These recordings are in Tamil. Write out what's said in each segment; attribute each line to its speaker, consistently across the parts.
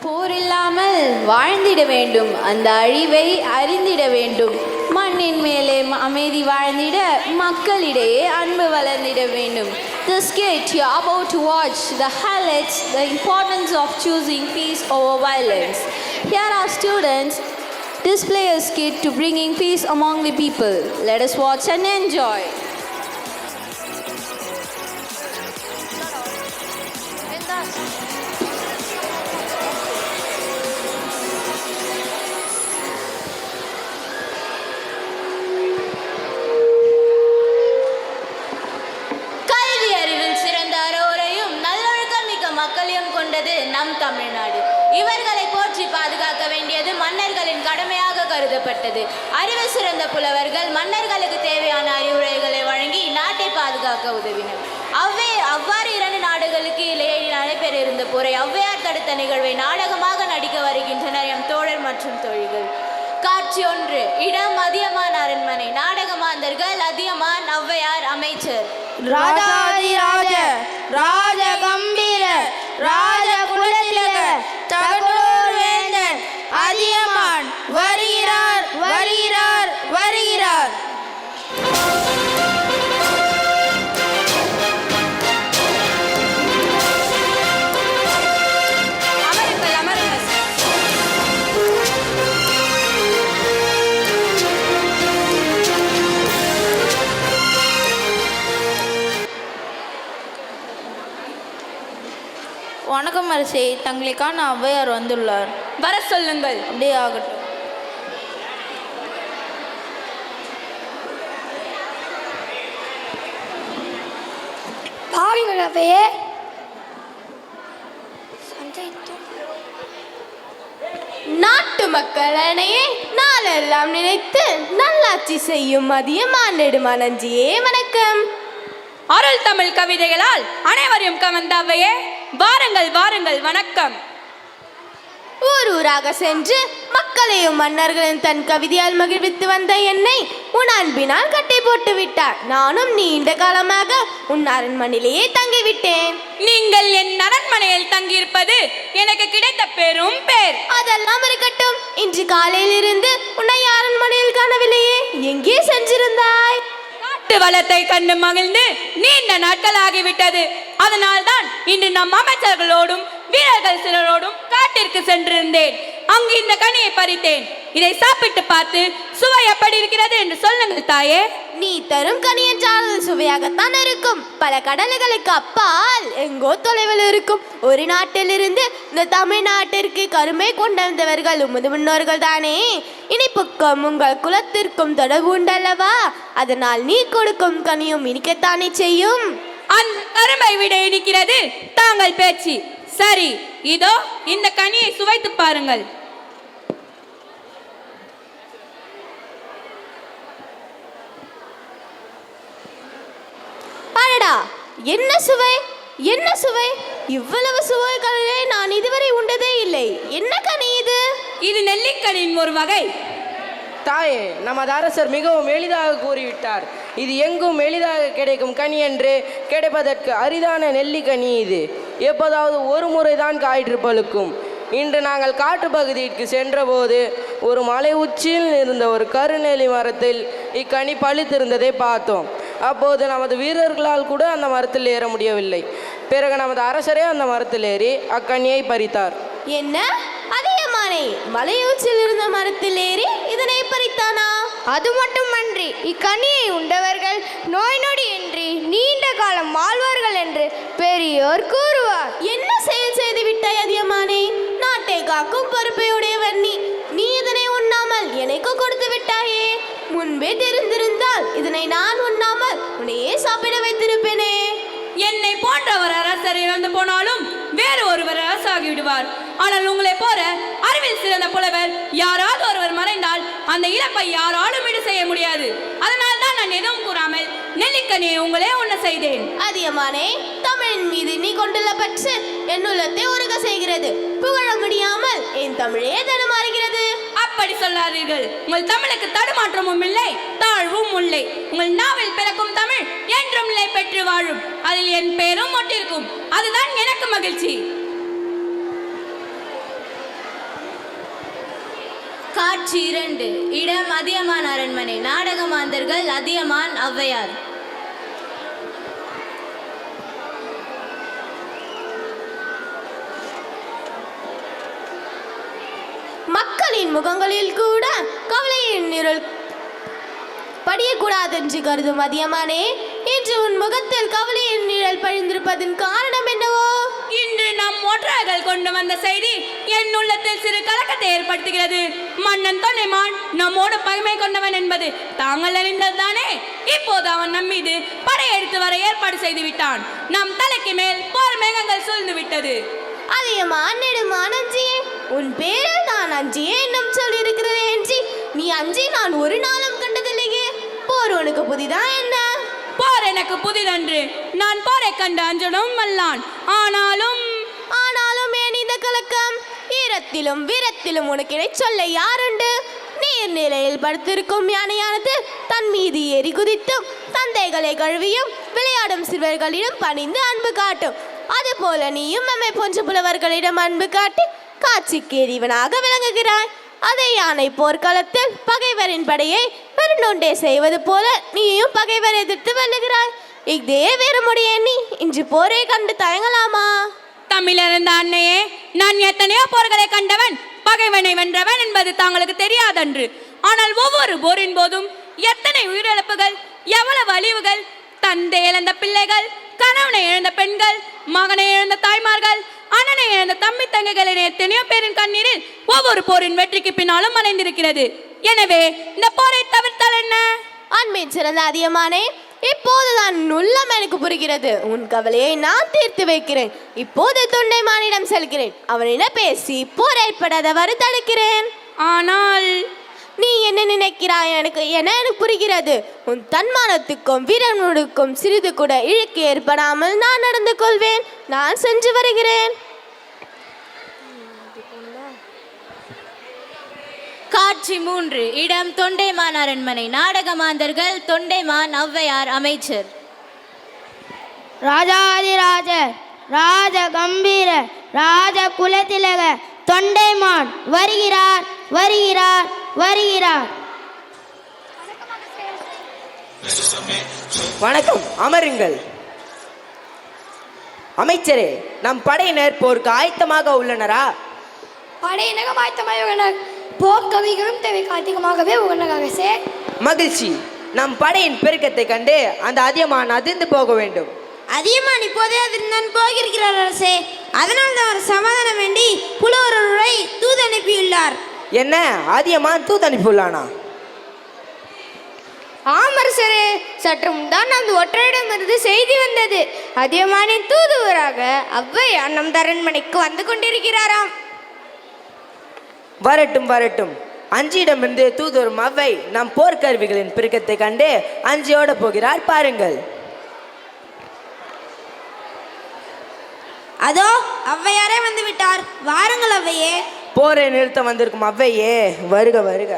Speaker 1: போர் இல்லாமல் வாழ்ந்திட வேண்டும், அந்த அழிவை அறிந்திட வேண்டும். மண்ணின் மேலே அமைதி வாழ்ந்திட மக்களிடையே அன்பு வளர்ந்திட வேண்டும். The skit you are about to watch the highlights the importance of choosing peace over violence. Here are students display a skit to bringing peace among the people. Let us watch and enjoy.
Speaker 2: மக்களையும் கொண்டது நம் தமிழ்நாடு. இவர்களை போற்றி பாதுகாக்க வேண்டியது மன்னர்களின் கடமையாக கருதப்பட்டது. அறிவு சிறந்த புலவர்கள் மன்னர்களுக்கு தேவையான அறிவுரைகளை வழங்கி நாட்டை பாதுகாக்க உதவினர். அவ்வாறு 2 நாடுகளுக்கு இடையே நடைபெற இருந்த போரை ஔவையார் தடுத்த நிகழ்வை நாடகமாக நடிக்க வருகின்றனர் எம் தோழர் மற்றும் தோழிகள். காட்சி 1. இடம் அதியமான் அரண்மனை. நாடக மாந்தர்கள் அதியமான், ஔவையார், அமைச்சர்.
Speaker 3: ராஜாதிராஜ ராஜ கம்பீர ராஜ குலத்திலக தகடூர் வேந்தன் அதியமான் வருகிறார் வருகிறார் வருகிறார். வணக்கம் அரசே, தங்களுக்கான ஔவையார் வந்துள்ளார்.
Speaker 2: வர சொல்லுங்கள்.
Speaker 3: அப்படியே ஆகட்டும்.
Speaker 4: பாருங்கள் அவையே,
Speaker 2: நாட்டு மக்களையே நாளெல்லாம் நினைத்து நல்லாட்சி செய்யும் அதியமான் நெடுமானஞ்சியே வணக்கம். அருள் தமிழ் கவிதைகளால் அனைவரையும் கவர்ந்த அவையே, வாருங்கள் வாருங்கள் வணக்கம். ஊர் ஊராக சென்று மக்களையும் மன்னர்களையும் தன் கவிதையால் மகிழ்வித்து வந்த என்னை உன் அன்பினால் கட்டி போட்டு விட்டார். நானும் நீண்ட காலமாக உன் அரண்மனையிலேயே தங்கிவிட்டேன். நீங்கள் என் அரண்மனையில் தங்கியிருப்பது எனக்கு கிடைத்த பெரும் பேர். அதெல்லாம் இருக்கட்டும், இன்று காலையில் இருந்து உன்னை அரண்மனையில் காணவில்லையே, எங்கே சென்றிருந்தாய்? காட்டு வளத்தை கண்டு மகிழ்ந்து நீண்ட நாட்கள் ஆகிவிட்டது. அதனால்தான் இன்று நம் அமைச்சர்களோடும் வீரர்கள் சிலரோடும் காட்டிற்கு சென்றிருந்தேன். அங்கு இந்த கனியை பறித்தேன். இதை சாப்பிட்டு பார்த்து சுவை எப்படி இருக்கிறது என்று சொல்லுங்கள் தாயே. நீ தரும் கனி என்றால் சுவையாகத்தான் இருக்கும். பல கடல்களுக்கு அப்பால் எங்கோ தொலைவில் இருக்கும் ஒரு நாட்டிலிருந்து இந்த தமிழ்நாட்டிற்கு கருமை கொண்டு வந்தவர்கள் உமது முன்னோர்கள் தானே. இனிப்புக்கும் உங்கள் குலத்திற்கும் தொடர்பு உண்டல்லவா? அதனால் நீ கொடுக்கும் கனியும் இனிக்கத்தானே செய்யும். அந்த கருமை விட இனிக்கிறது தாங்கள் பேச்சு. சரி, இதோ இந்த கனியை சுவைத்து பாருங்கள். அடடா, என்ன சுவை, என்ன சுவை! இவ்வளவு சுவைகளை நான் இதுவரை உண்டதே இல்லை. என்ன கனி இது? இது நெல்லிக்கனியின் ஒரு வகை.
Speaker 5: தாயே, நமது அரசர் மிகவும் எளிதாக கூறிவிட்டார். இது எங்கும் எளிதாக கிடைக்கும் கனி என்று, கிடைப்பதற்கு அரிதான நெல்லிக்கனி இது. எப்போதாவது ஒரு முறைதான் காய்ற்று பழுக்கும். இன்று நாங்கள் காட்டு பகுதிக்கு சென்றபோது ஒரு மலை உச்சியில் இருந்த ஒரு கருநெல்லி மரத்தில் இக்கனி பழுத்திருந்ததை பார்த்தோம். அப்போது நமது வீரர்களால் கூட அந்த மரத்தில் ஏற முடியவில்லை. பிறகு நமது அரசரே அந்த மரத்தில் ஏறி அக்கனியை பறித்தார்.
Speaker 2: என்ன அதியமானே, மலையூச்சில் இருந்த மரத்தில் ஏறி இதனை பறித்தானா?
Speaker 4: அது மட்டுமன்றி இக்கனியை உண்டவர்கள் நோய் நொடி இன்றி நீண்ட காலம் வாழ்வார்கள் என்று பெரியோர் கூறுவார்.
Speaker 2: என்ன செயல் செய்து விட்டாய் அதியமானே? நாட்டை காக்கும் பொறுப்பையுடையவர் நீ. நீ இதனை உண்ணாமல் எனக்கு கொடுத்து விட்டாயே. முன்பே தெரிந்திருந்தால் இதனை நான் உண்ணாமல் உன்னையே சாப்பிட வைத்திருப்பேனே. என்னை போன்றவர் அரசர் இறந்து போனாலும் வேறு ஒருவர் அரசாகி விடுவார். ஆனால் உங்களை போற அறிவில் சிறந்த புலவர் யாராவது ஒருவர் மறைந்தால் அந்த இழப்பை யாராலும் ஈடு செய்ய முடியாது. அதனால் தான் நான் எதுவும் கூறாமல் நெல்லிக்கனியை உங்களே உண்ண செய்தேன். அதியமானே, தமிழின் மீது நீ கொண்டுள்ள பற்று என் உள்ளத்தை உருக செய்கிறது. புகழ முடியாமல் என் தமிழே தடுமாறுகிறது. அப்படி சொல்லாதீர்கள். உங்கள் தமிழுக்கு தடுமாற்றமும் இல்லை, தாழ்வும் இல்லை. உங்கள் நாவில் பிறக்கும் தமிழ் என்றும் நிலை பெற்று வாழும். அதில் என் பேரும் ஒட்டிருக்கும். அதுதான் எனக்கு மகிழ்ச்சி.
Speaker 1: காட்சி 2. இடம் அதியமான் அரண்மனை. நாடக மாந்தர்கள் அதியமான், ஔவையார்.
Speaker 2: மக்களின் முகங்களில் கூட கவலையின் நிழல் படியக்கூடாது என்று கருதும் அதியமானே, இன்று உன் முகத்தில் கவலையின் நிழல் பழிந்திருப்பதன் காரணம் என்னவோ?
Speaker 6: இன்று நம் ஒற்றர்கள் கொண்டு வந்த செய்தி என் உள்ளத்தில் சிறு கலக்கத்தை ஏற்படுத்துகிறது. மன்னன் தொண்டைமான் நம்மோடு பகைமை கொண்டவன் என்பது தாங்கள் அறிந்ததுதானே? இப்போது அவன் நம் மீது படையெடுத்து வர ஏற்பாடு செய்து விட்டான். நம் தலைக்கு மேல் போர் மேகங்கள் சூழ்ந்து விட்டது.
Speaker 2: அதியமான் நெடுமான் அஞ்சியே, உன் பேரில் நான் அஞ்சியே என்னும் சொல்லியிருக்கிறதே என்று நீ அஞ்சி நான் ஒரு நாளும் கண்டதில்லையே. போர் உனக்கு புதிதா என்ன?
Speaker 6: போர் எனக்கு புதிதன்று. நான் போரை கண்டு அஞ்சனும் அல்லான். ஆனாலும்
Speaker 2: ஏன் இந்த கலக்கம்? ஈரத்திலும் வீரத்திலும் உனக்கு சொல்ல யாருண்டு? நீர்நிலையில் படுத்திருக்கும் யானையானது தன் மீது ஏறி குதித்தும் தந்தைகளை கழுவியும் விளையாடும் சிறுவர்களிடம் பணிந்து அன்பு காட்டும். அதுபோல நீயும் நம்மை போன்ற புலவர்களிடம் அன்பு காட்டி காட்சிக்கேறிவனாக விளங்குகிறாய். அதே யானை போர்க்களத்தில் பகைவரின் படையை பெருநொண்டே செய்வது போல நீயும் பகைவரை எதிர்த்து வெல்லுகிறாய். இதே வேறுமுடைய நீ இன்று போரை கண்டு தயங்கலாமா?
Speaker 6: தமிழிருந்த அன்னையே, நான் எத்தனையோ போர்களை கண்டவன், பகைவனை வென்றவன் என்பது தாங்களுக்கு தெரியாதன்று. ஆனால் ஒவ்வொரு போரின் போதும் எத்தனை உயிரிழப்புகள், எவ்வளவு அழிவுகள், தந்தை இழந்த பிள்ளைகள், கணவனை இழந்த பெண்கள், மகனை இழந்த தாய்மார்கள், அண்ணனை இழந்த தம்பி தங்கைகளின் எத்தனையோ பேரின் கண்ணீரில் ஒவ்வொரு போரின் வெற்றிக்கு பின்னாலும் மறைந்திருக்கிறது. எனவே இந்த போரை தவிர்த்தால் என்ன?
Speaker 2: அன்பின் சிறந்த அதியமானே, இப்போதுதான் உள்ளம் எனக்கு புரிகிறது. உன் கவலையை நான் தீர்த்து வைக்கிறேன். இப்போது தொண்டைமானிடம் செல்கிறேன். அவனிடம் பேசி போர் ஏற்படாதவாறு தடுக்கிறேன்.
Speaker 6: ஆனால்
Speaker 2: நீ என்ன நினைக்கிறாய்? எனக்கு புரிகிறது. உன் தன்மானத்துக்கும் வீரனுக்கும் சிறிது கூட இழுக்கு ஏற்படாமல் நான் நடந்து கொள்வேன். நான் சென்று வருகிறேன்.
Speaker 1: காட்சி 3. இடம் தொண்டைமான் அரண்மனை. நாடக மாந்தர்கள் தொண்டைமான், ஔவையார், அமைச்சர்.
Speaker 3: ராஜாதிராஜ ராஜ கம்பீர ராஜ குலத்திலக தொண்டைமான் வருகிறார் வருகிறார் வருகிறார்.
Speaker 5: வணக்கம், அமருங்கள். அமைச்சரே, நம் படையினர் போருக்கு ஆயத்தமாக உள்ளனரா?
Speaker 4: படையினகம் ஆயத்தமாக உள்ளனர். போர்க்கவிகளும் தேவைக்கு அதிகமாகவே உள்ளனராக சே.
Speaker 5: மகிழ்ச்சி. நம் படையின் பெருக்கத்தை கண்டு அந்த அதியமான் அதிர்ந்து போக வேண்டும்.
Speaker 3: அதியமான் இப்போதே அதிர்ந்தான் போகிறார் அரசே. அதனால் தான் அவர் சமாதானம் வேண்டி புலவரை தூது அனுப்பியுள்ளார்.
Speaker 5: என்ன, அதியமான் தூது அனுப்பியுள்ளானா?
Speaker 4: ஆமரசரே, சற்று முன்தான் அந்த ஒற்றையிடமிருந்து செய்தி வந்தது. அதியமானின் தூதுவராக ஔவையார் நம் அரண்மனைக்கு வந்து கொண்டிருக்கிறாராம்.
Speaker 5: வரட்டும் வரட்டும். அஞ்சியிடமிருந்து தூதுவரும் ஔவை நம் போர்க்கருவிகளின் பெருக்கத்தை கண்டு அஞ்சியோட போகிறார், பாருங்கள்.
Speaker 3: அதோ ஔவையாரே வந்து விட்டார். வாருங்கள் ஔவையே.
Speaker 5: போரை நிறுத்த வந்திருக்கும் ஔவையே, வருக வருக.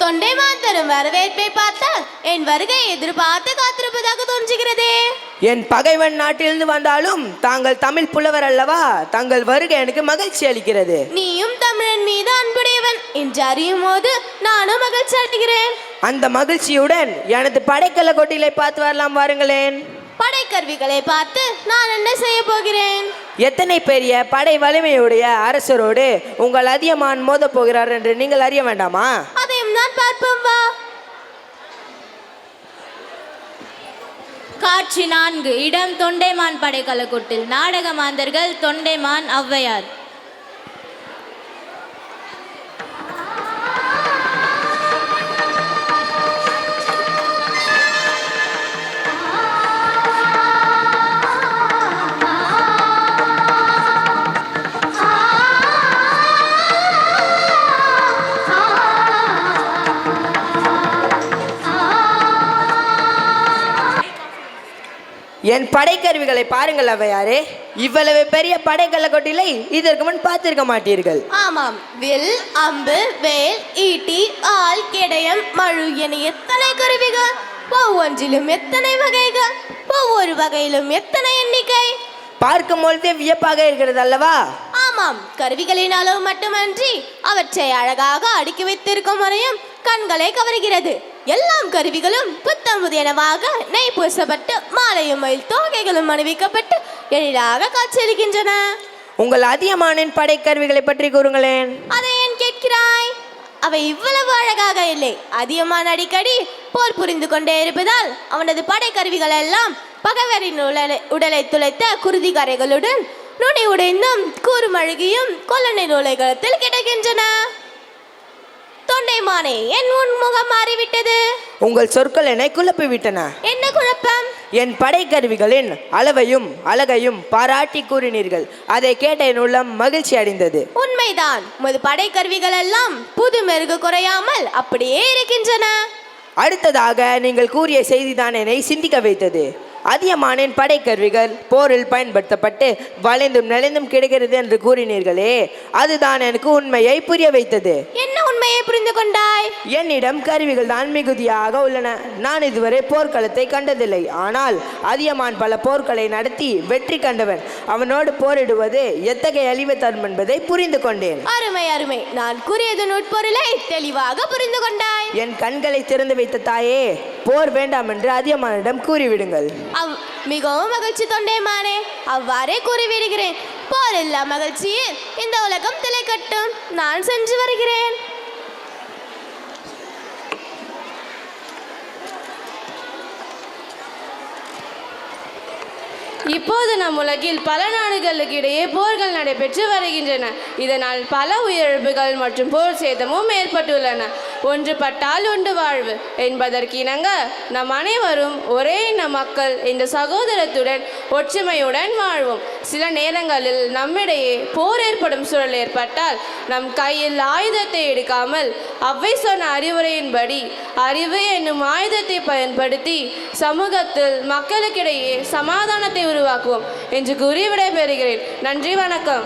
Speaker 2: தொண்டைமான் தரும் வரவேற்பை பார்த்தால் என் வருகை எதிர்பார்த்து காத்திருப்பதாக தோன்றுகிறதே.
Speaker 5: என் பகைவன் நாட்டிலிருந்து வந்தாலும் தாங்கள் தமிழ் புலவர் அல்லவா? தங்கள் வருகை எனக்கு மகிழ்ச்சி அளிக்கிறது.
Speaker 2: நீயும் தமிழன் மீது அன்புடையவன் என்று அறியும் போது நானும் மகிழ்ச்சி அடைகிறேன்.
Speaker 5: அந்த மகிழ்ச்சியுடன் எனது படைக்கல கொட்டிலை பார்த்து வரலாம், வாருங்களேன்.
Speaker 2: படைக்கருவிகளை பார்த்து நான் என்ன செய்ய போகிறேன்?
Speaker 5: எத்தனை பெரிய படை வலிமையுடைய அரசரோடு உங்கள் அதியமான் மோத போகிறார் என்று நீங்கள் அறிய வேண்டாமா?
Speaker 2: அதையும் நான் பார்ப்போம், வா.
Speaker 1: காட்சி 4. இடம் தொண்டைமான் படைக்கலக்கொட்டில். நாடக மாந்தர்கள் தொண்டைமான், ஔவையார்.
Speaker 5: என் படைக்கருவிகளை பாருங்கள் ஔவையாரே. இவ்வளவு பெரிய படைக்கல கொட்டிலை இதற்கு முன் பார்த்திருக்க மாட்டீர்கள்.
Speaker 2: ஆமாம், வில், அம்பு, வேல், ஈட்டி, ஆல், கேடயம், மழு என எத்தனை கருவிகள்! ஒவ்வொன்றிலும் எத்தனை வகைகள்! ஒவ்வொரு வகையிலும் எத்தனை எண்ணிக்கை!
Speaker 5: பார்க்கும் பொழுதே வியப்பாக இருக்கிறது அல்லவா?
Speaker 2: ஆமாம், ஆமாம், கருவிகளின் அளவு மட்டுமன்றி அவற்றை அழகாக அடுக்கி வைத்திருக்கும் முறையும் கண்களை கவருகிறது. எல்லாம் கருவிகளும் புத்தம் புதியனவாக நெய் பூசப்பட்டு மாலையும் மயில் தோகைகளும் அணிவிக்கப்பட்டு எளிதாக காட்சியளிக்கின்றன.
Speaker 5: உங்கள் அதியமானின் படைக்கருவிகளை பற்றி கூறுங்களேன்.
Speaker 2: அதை ஏன் கேட்கிறாய்? அவை இவ்வளவு அழகாக இல்லை. அதியமான் அடிக்கடி போர் புரிந்து கொண்டே இருப்பதால் அவனது படைக்கருவிகள் எல்லாம் பகைவரின் உடலை துளைத்த குருதிகரைகளுடன் நுனி உடைந்தும் கூறுமழுகியும் கொல்லனை நூலைகளத்தில் கிடக்கின்றன. தொண்டைமானே, என் உன்முகம் மாறிவிட்டது.
Speaker 5: உங்கள் சொற்கள் என்னை குழப்பிவிட்டன.
Speaker 2: என்ன குழப்பம்?
Speaker 5: என் படைக்கருவிகளின் அளவையும் அழகையும் பாராட்டி கூறினீர்கள். அதை கேட்ட என் உள்ளம் மகிழ்ச்சி அடைந்தது.
Speaker 2: உண்மைதான், உமது படைக்கருவிகள் எல்லாம் புது மெருகு குறையாமல் அப்படியே இருக்கின்றன.
Speaker 5: அடுத்ததாக நீங்கள் கூறிய செய்திதான் என்னை சிந்திக்க வைத்தது. அதியமானின் படைக்கருவிகள் போரில் பயன்படுத்தப்பட்டு வளைந்தும் நெளிந்தும் கிடைக்கிறது என்று கூறினீர்களே, அதுதான் எனக்கு உண்மையை புரிய வைத்தது.
Speaker 2: என்ன உண்மையை புரிந்து கொண்டாய்?
Speaker 5: என்னிடம் கருவிகள் தான் மிகுதியாக உள்ளன. நான் இதுவரை போர்க்களத்தை கண்டதில்லை. ஆனால் அதியமான் பல போர்க்களை நடத்தி வெற்றி கண்டவன். அவனோடு போரிடுவது எத்தகைய அழிவை தரும் என்பதை புரிந்து கொண்டேன்.
Speaker 2: அருமை அருமை, நான் கூறியது நுட்பொருளை தெளிவாக புரிந்து கொண்டாய்.
Speaker 5: என் கண்களை திறந்து வைத்த தாயே, போர் வேண்டாம் என்று அதியமானிடம் கூறிவிடுங்கள்.
Speaker 2: மிகவும் மகிழ்ச்சி தொண்டைமானே, அவ்வாறே கூறிவிடுகிறேன். போரில்லா மகிழ்ச்சியில் இந்த உலகம் திளைக்கட்டும். நான் சென்று வருகிறேன்.
Speaker 1: இப்போது நம் உலகில் பல நாடுகளுக்கு இடையே போர்கள் நடைபெற்று வருகின்றன. இதனால் பல உயிரிழப்புகள் மற்றும் போர் சேதமும் ஏற்பட்டுள்ளன. ஒன்றுபட்டால் உண்டு வாழ்வு என்பதற்கு இணங்க நம் அனைவரும் ஒரே இன மக்கள் என்ற சகோதரத்துடன் ஒற்றுமையுடன் வாழ்வோம். சில நேரங்களில் நம்மிடையே போர் ஏற்படும் சூழல் ஏற்பட்டால் நம் கையில் ஆயுதத்தை எடுக்காமல் அவ்வை சொன்ன அறிவுரையின்படி அறிவு என்னும் ஆயுதத்தை பயன்படுத்தி சமூகத்தில் மக்களுக்கிடையே சமாதானத்தை உருவாக்குவோம் என்று கூறி விடைபெறுகிறேன். நன்றி, வணக்கம்.